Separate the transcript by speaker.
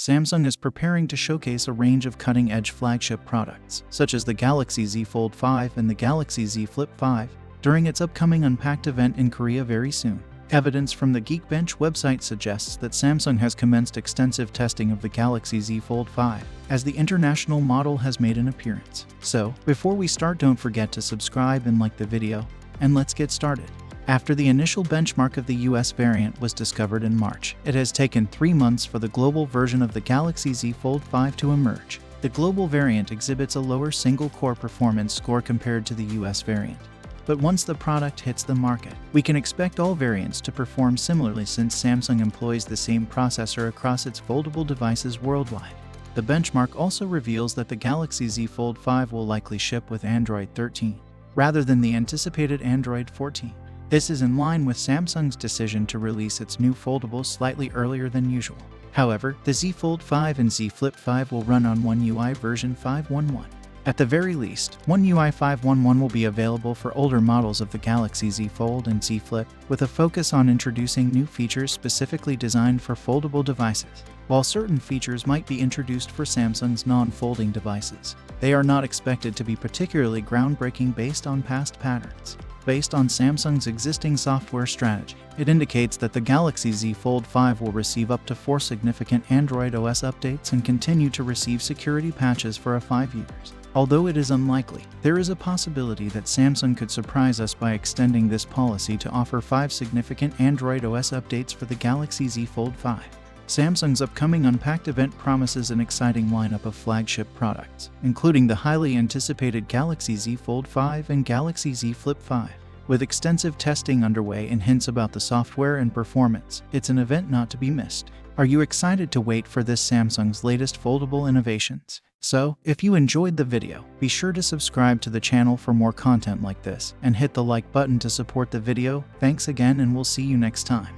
Speaker 1: Samsung is preparing to showcase a range of cutting-edge flagship products, such as the Galaxy Z Fold 5 and the Galaxy Z Flip 5, during its upcoming Unpacked event in Korea very soon. Evidence from the Geekbench website suggests that Samsung has commenced extensive testing of the Galaxy Z Fold 5, as the international model has made an appearance. So, before we start, don't forget to subscribe and like the video, and let's get started. After the initial benchmark of the US variant was discovered in March, it has taken 3 months for the global version of the Galaxy Z Fold 5 to emerge. The global variant exhibits a lower single-core performance score compared to the US variant. But once the product hits the market, we can expect all variants to perform similarly since Samsung employs the same processor across its foldable devices worldwide. The benchmark also reveals that the Galaxy Z Fold 5 will likely ship with Android 13, rather than the anticipated Android 14. This is in line with Samsung's decision to release its new foldable slightly earlier than usual. However, the Z Fold 5 and Z Flip 5 will run on One UI version 5.11. At the very least, One UI 5.11 will be available for older models of the Galaxy Z Fold and Z Flip, with a focus on introducing new features specifically designed for foldable devices. While certain features might be introduced for Samsung's non-folding devices, they are not expected to be particularly groundbreaking based on past patterns. Based on Samsung's existing software strategy, it indicates that the Galaxy Z Fold 5 will receive up to 4 significant Android OS updates and continue to receive security patches for 5 years. Although it is unlikely, there is a possibility that Samsung could surprise us by extending this policy to offer 5 significant Android OS updates for the Galaxy Z Fold 5. Samsung's upcoming Unpacked event promises an exciting lineup of flagship products, including the highly anticipated Galaxy Z Fold 5 and Galaxy Z Flip 5. With extensive testing underway and hints about the software and performance, it's an event not to be missed. Are you excited to wait for this Samsung's latest foldable innovations? So, if you enjoyed the video, be sure to subscribe to the channel for more content like this, and hit the like button to support the video. Thanks again, and we'll see you next time.